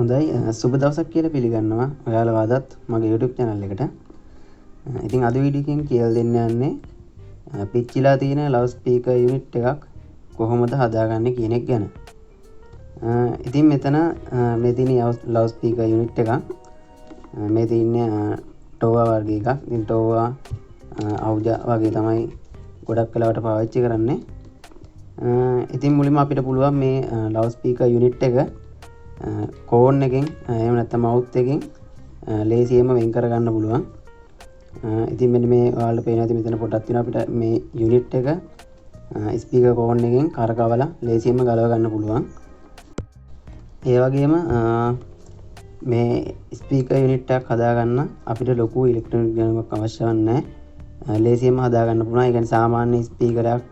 හොඳයි සුබ දවසක් කියලා පිළිගන්නවා ඔයාලා වාදත් මගේ YouTube channel එකට. ඉතින් අද වීඩියෝ එකෙන් කියලා දෙන්න යන්නේ පිච්චිලා තියෙන loudspeaker unit එකක් කොහොමද හදාගන්නේ කියන එක ගැන. ඉතින් මෙතන මේ තියෙන loudspeaker unit එකක් මේ තියෙන්නේ TOA වර්ග එකක්. ඉතින් TOA අවුජා වගේ තමයි ගොඩක් වෙලාවට පාවිච්චි කරන්නේ. ඉතින් මුලින්ම අපිට පුළුවන් මේ loudspeaker unit එක කෝන් එකෙන් එහෙම නැත්නම් මවුත් එකෙන් ලේසියෙන්ම වෙන් කර ගන්න පුළුවන්. ඉතින් මෙන්න මේ ඔයාලට පේනවා ඉතින් මෙතන පොඩක් තියෙනවා අපිට මේ යුනිට් එක ස්පීකර් කෝන් එකෙන් කරකවලා ලේසියෙන්ම ගලව ගන්න පුළුවන්. ඒ වගේම මේ ස්පීකර් යුනිට් එකක් හදා ගන්න අපිට ලොකු ඉලෙක්ට්‍රොනික ගණනක් අවශ්‍ය නැහැ. ලේසියෙන්ම හදා ගන්න පුළුවන්. ඒ කියන්නේ සාමාන්‍ය ස්පීකරයක්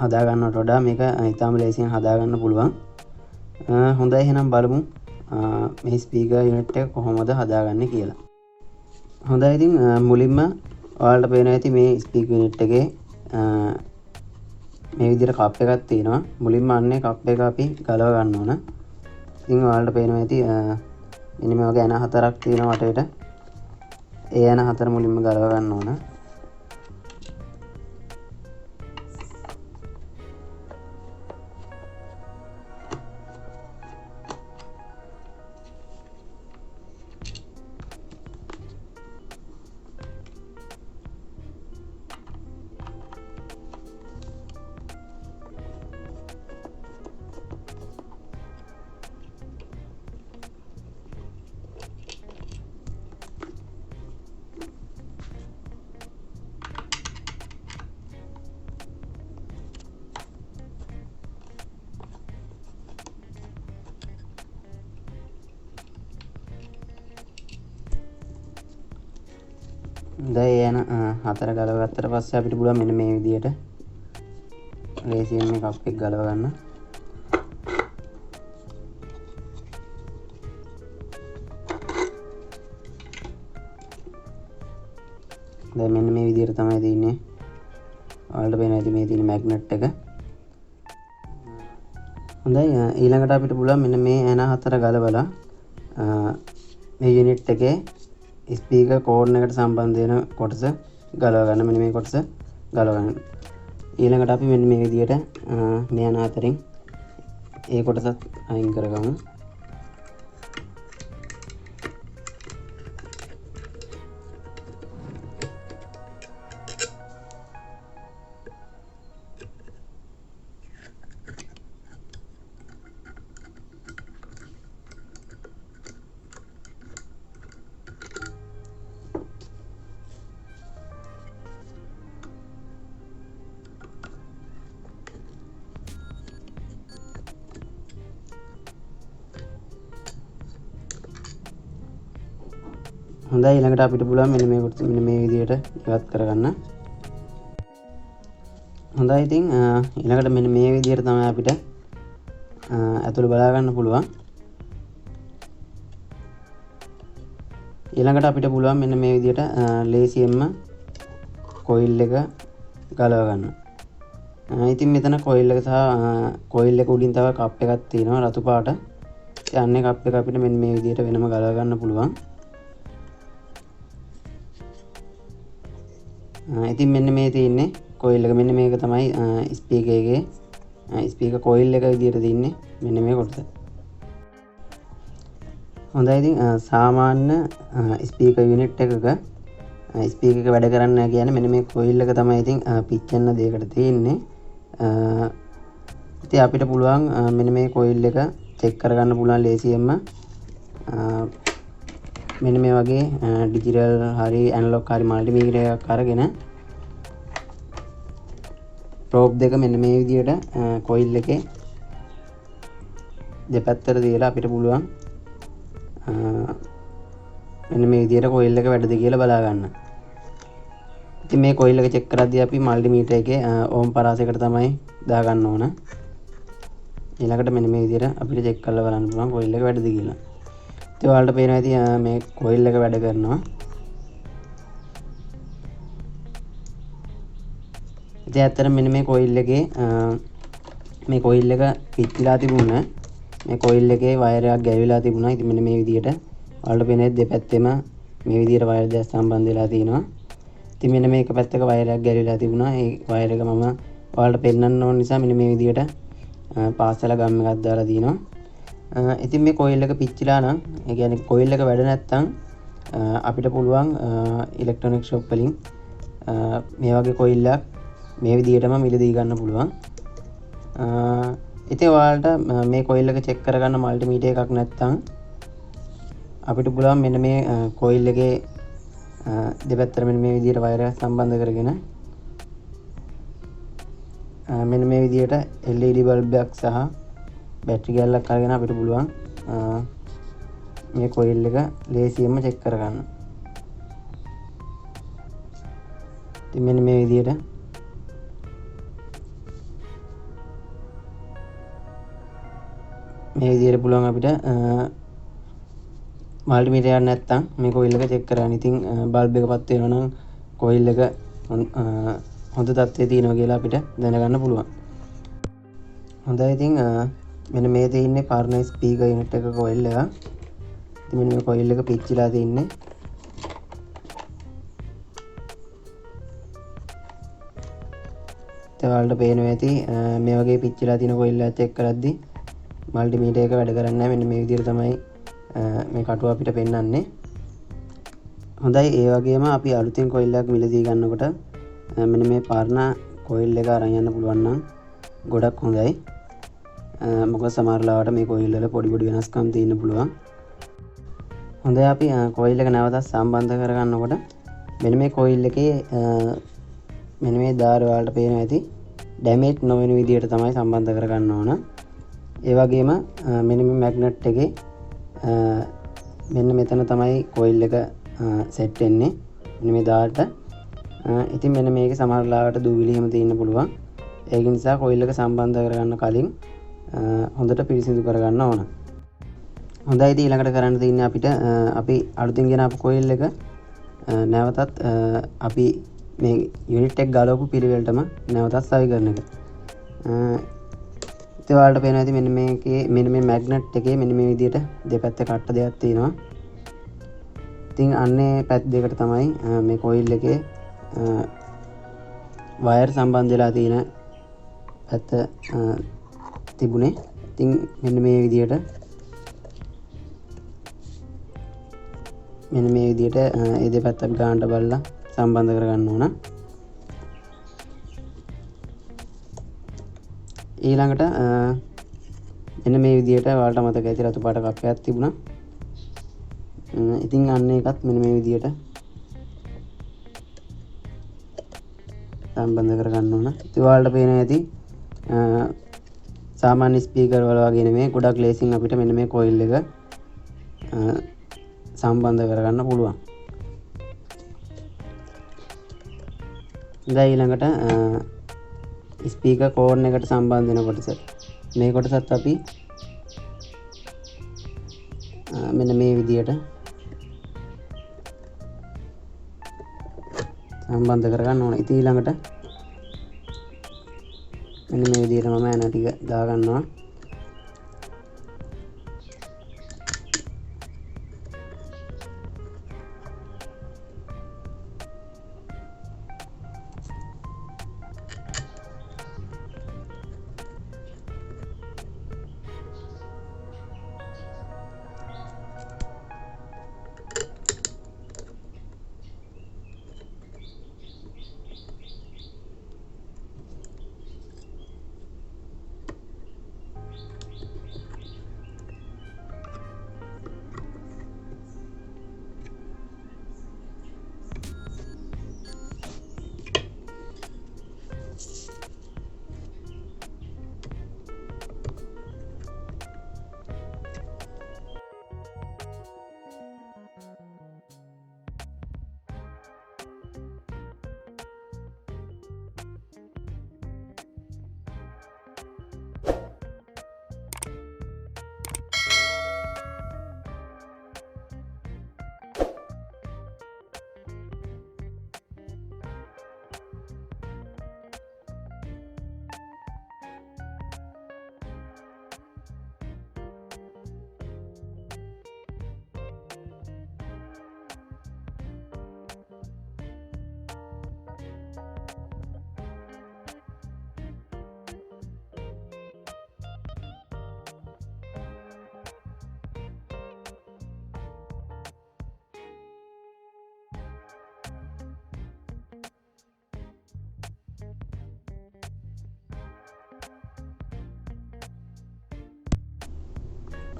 හදා ගන්නවට වඩා මේක ඊටාම ලේසියෙන් හදා ගන්න පුළුවන්. හොඳයි එහෙනම් බලමු මේ ස්පීකර් යුනිට් එක කොහොමද හදාගන්නේ කියලා. හොඳයි ඉතින් මුලින්ම ඔයාලට පේනවා ඇති මේ ස්පීකර් යුනිට් එකේ මේ විදිහට කප් එකක් තියෙනවා. මුලින්ම අන්නේ කප් එක අපි ගලව ගන්න ඕන. ඉතින් ඔයාලට පේනවා ඇති මෙන්න මේ වගේ ඇන හතරක් තියෙනවා වටේට. ඒ ඇන හතර මුලින්ම ගලව ගන්න ඕන. දැන් යන හතර ගලව ගත්තට පස්සේ අපිට පුළුවන් මෙන්න මේ විදිහට ලේසියෙන් මේ කප් එක ගලව ගන්න. දැන් මෙන්න මේ විදිහට තමයි තියෙන්නේ. ඔයාලට පේනවා ඉතින් මේ තියෙන මැග්නට් එක. හොඳයි ඊළඟට අපිට පුළුවන් මෙන්න මේ ඇන හතර ගලවලා මේ යුනිට් එකේ ස්පීකර් කෝඩ් එකට සම්බන්ධ වෙන කොටස ගලව ගන්න. මෙන්න මේ කොටස ගලව ගන්න. ඊළඟට අපි මෙන්න මේ විදිහට මේ යන අතරින් ඒ කොටසත් අයින් කරගමු. හොඳයි ඊළඟට අපිට පුළුවන් මෙන්න මේ කොටස මෙන්න මේ විදිහට ඉවත් කරගන්න. හොඳයි ඉතින් ඊළඟට මෙන්න මේ විදිහට තමයි අපිට ඇතුළ බලා ගන්න පුළුවන්. ඊළඟට අපිට පුළුවන් මෙන්න මේ විදිහට ලේසියෙන්ම කොයිල් එක ගලව ගන්න. ඉතින් මෙතන කොයිල් එක සහ කොයිල් එක උඩින් තව කප් එකක් තියෙනවා රතු පාට. යන්නේ කප් එක අපිට මෙන්න මේ විදිහට වෙනම ගලව ගන්න පුළුවන්. ඉතින් මෙන්න මේ තියෙන්නේ කොයිල් එක. මෙන්න මේක තමයි ස්පීකර් එකේ ස්පීකර් කොයිල් එක විදිහට තියෙන්නේ මෙන්න මේ කොටස. හොඳයි ඉතින් සාමාන්‍ය ස්පීකර් යුනිට් එකක ස්පීකර් එක වැඩ කරන්න කියන්නේ මෙන්න මේ කොයිල් එක තමයි ඉතින් පිච්චෙන්න දෙයකට තියෙන්නේ. ඉතින් අපිට පුළුවන් මෙන්න මේ කොයිල් එක චෙක් කරගන්න පුළුවන් ලේසියෙන්ම මෙන්න මේ වගේ ඩිජිටල් හරි ඇනලොග් හරි මල්ටිමීටර් එකක් අරගෙන ප්‍රෝබ් දෙක මෙන්න මේ විදිහට කොයිල් එකේ දෙපැත්තට තියලා අපිට පුළුවන් මෙන්න මේ විදිහට කොයිල් එක වැඩද කියලා බලා ගන්න. ඉතින් මේ කොයිල් එක චෙක් කරද්දී අපි මල්ටිමීටර් එකේ ඕම් පරාසයකට තමයි දා ගන්න ඕන. ඊළඟට මෙන්න මේ විදිහට අපිට චෙක් කරලා බලන්න පුළුවන් කොයිල් එක වැඩද කියලා. ඉතින් ඔයාලට පේනවා ඇති මේ කොයිල් එක වැඩ කරනවා. ඉතින් ඇත්තට මෙන්න මේ කොයිල් එකේ මේ කොයිල් එක පිච්චිලා තිබුණ මේ කොයිල් එකේ වයර් එකක් ගැලවිලා තිබුණා. ඉතින් මෙන්න මේ විදිහට ඔයාලට පේන්නේ දෙපැත්තෙම මේ විදිහට වයර් දෙක සම්බන්ධ වෙලා තියෙනවා. ඉතින් මෙන්න මේ එක පැත්තක වයර් එකක් ගැලවිලා තිබුණා. ඒ වයර් එක මම ඔයාලට පෙන්වන්න ඕන නිසා මෙන්න මේ විදිහට පාස්සල ගම් එකක් දාලා තිනවා. ඉතින් මේ කොයිල් එක පිච්චිලා නම් ඒ කියන්නේ කොයිල් එක වැඩ නැත්තම් අපිට පුළුවන් ඉලෙක්ට්‍රොනික ෂොප් වලින් මේ වගේ කොයිල් එකක් මේ විදිහටම මිලදී ගන්න පුළුවන්. ඉතින් ඔයාලට මේ කොයිල් එක චෙක් කරගන්න මල්ටිමීටර් එකක් නැත්තම් අපිට පුළුවන් මෙන්න මේ කොයිල් එකේ දෙපැත්තට මෙන්න මේ විදිහට වයර් එක සම්බන්ධ කරගෙන මෙන්න මේ විදිහට LED බල්බ් එකක් සහ බැටරි කැල්ලක් අරගෙන අපිට පුළුවන් මේ කොයිල් එක ලේසියෙන්ම චෙක් කරගන්න. ඉතින් මෙන්න මේ විදිහට පුළුවන් අපිට මල්ටිමීටර් එකක් නැත්තම් මේ කොයිල් එක චෙක් කරගන්න. ඉතින් බල්බ් එක පත් වෙනවා නම් කොයිල් එක හොඳ තත්ත්වයේ තියෙනවා කියලා අපිට දැනගන්න පුළුවන්. හොඳයි ඉතින් මෙන්න මේ තියෙන්නේ පරණ ස්පීකර් යුනිට් එක කොයිල් එක. ඉතින් මෙන්න මේ කොයිල් එක පිච්චිලා තින්නේ. ඔයාලට පේනවා ඇති මේ වගේ පිච්චිලා තියෙන කොයිල් එකක් චෙක් කරද්දි මල්ටිමීටර් එක වැඩ කරන්නේ නැහැ. මෙන්න මේ විදිහට තමයි මේ කටුව අපිට පෙන්වන්නේ. හොඳයි ඒ වගේම අපි අලුතින් කොයිල් එකක් මිලදී ගන්නකොට මෙන්න මේ පරණ කොයිල් එක අරන් යන්න පුළුවන් නම් ගොඩක් හොඳයි. මොකද සමහර ලාවට මේ කොයිල් වල පොඩි වෙනස්කම් තියෙන්න පුළුවන්. හොඳයි අපි කොයිල් එක නැවතත් සම්බන්ධ කරගන්නකොට මෙන්න මේ කොයිල් එකේ මෙන්න මේ දාර වලට පේනවා ඇති ඩැමේජ් නොවන විදිහට තමයි සම්බන්ධ කරගන්න ඕන. ඒ වගේම මෙන්න මේ මැග්නට් එකේ මෙන්න මෙතන තමයි කොයිල් එක සෙට් වෙන්නේ. මෙන්න මේ දාරට. ඉතින් මෙන්න මේක සමහර ලාවට දූවිලි එහෙම තියෙන්න පුළුවන්. ඒක නිසා කොයිල් එක සම්බන්ධ කරගන්න කලින් හොඳට පිරිසිදු කරගන්න ඕන. හොඳයි ඉතින් ඊළඟට කරන්න තියෙන්නේ අපිට අපි අලුතින් ගෙන ආපු කොයිල් එක නැවතත් අපි මේ යුනිට් එක ගලවපු පිළිවෙලටම නැවතත් සවි කරන එක. ඉතින් ඔයාලට පේනවා ඇති මෙන්න මේකේ මෙන්න මේ මැග්නට් එකේ මෙන්න මේ විදිහට දෙපැත්තේ කට්ට දෙකක් තියෙනවා. ඉතින් අන්නේ පැත් දෙකට තමයි මේ කොයිල් එකේ වයර් සම්බන්ධ වෙලා තියෙන පැත්ත තිබුණේ. ඉතින් මෙන්න මේ විදිහට ඒ දෙපැත්ත අපි ගන්නට බලලා සම්බන්ධ කරගන්න ඕන. ඊළඟට මෙන්න මේ විදිහට ඔයාලට මතක ඇති රතු පාට කප්පයක් තිබුණා. ඉතින් අන්න ඒකත් මෙන්න මේ විදිහට සම්බන්ධ කරගන්න ඕන. ඉතින් ඔයාලට පේනවා ඇති සාමාන්‍ය ස්පීකර් වල වගේ නෙමෙයි ගොඩක් ලේසියෙන් අපිට මෙන්න මේ කොයිල් එක සම්බන්ධ කරගන්න පුළුවන්. දැන් ඊළඟට ස්පීකර් කෝන් එකට සම්බන්ධ වෙන කොටස. මේ කොටසත් අපි මෙන්න මේ විදිහට සම්බන්ධ කරගන්න ඕන. ඉතින් ඊළඟට මෙන්න මේ විදිහට මම ඇන ටික දාගන්නවා.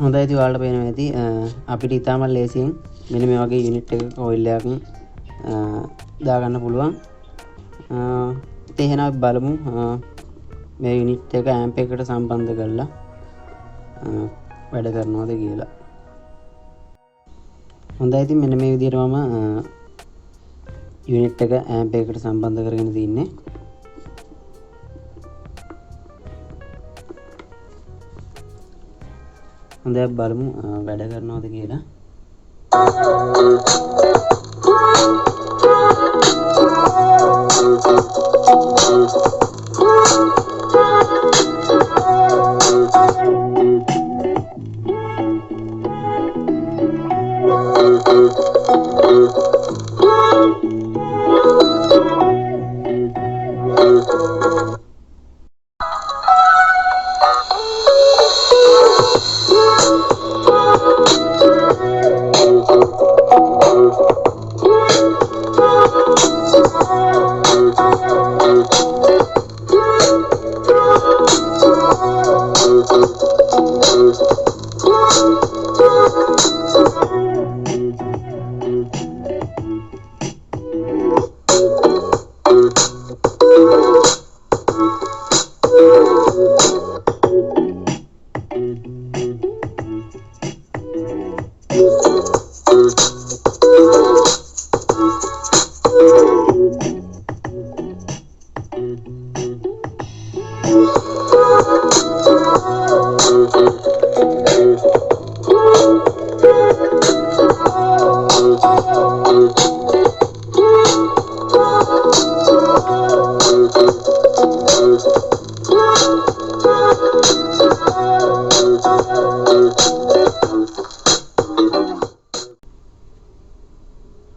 හොඳයි ඉතින් ඔයාලට පේනවා ඇති අපිට ඉතාම ලේසියෙන් මෙන්න මේ වගේ යුනිට් එකක ඔයිල් එකක් දාගන්න පුළුවන්. ඉතින් එහෙනම් අපි බලමු මේ යුනිට් එක ඇම්ප් එකකට සම්බන්ධ කරලා වැඩ කරනවද කියලා. හොඳයි ඉතින් මෙන්න මේ විදිහට මම යුනිට් එක ඇම්ප් එකකට සම්බන්ධ කරගෙන තින්නේ. හොඳයි අපි බලමු වැඩ කරනවද කියලා.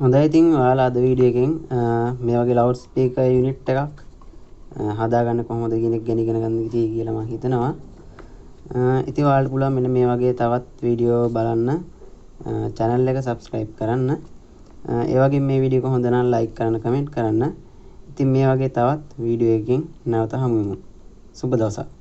හොඳයි ඉතින් ඔයාලා අද වීඩියෝ එකෙන් මේ වගේ ලවුඩ් ස්පීකර් යුනිට් එකක් හදාගන්න කොහොමද කියන එක ගැන ඉගෙන ගන්න කියලා මම හිතනවා. ඉතින් ඔයාලට පුළුවන් මෙන්න මේ වගේ තවත් වීඩියෝ බලන්න channel එක subscribe කරන්න. ඒ වගේම මේ වීඩියෝ එක හොඳ නම් like කරන්න comment කරන්න. ඉතින් මේ වගේ තවත් වීඩියෝ එකකින් නැවත හමු වෙමු. සුබ දවසක්.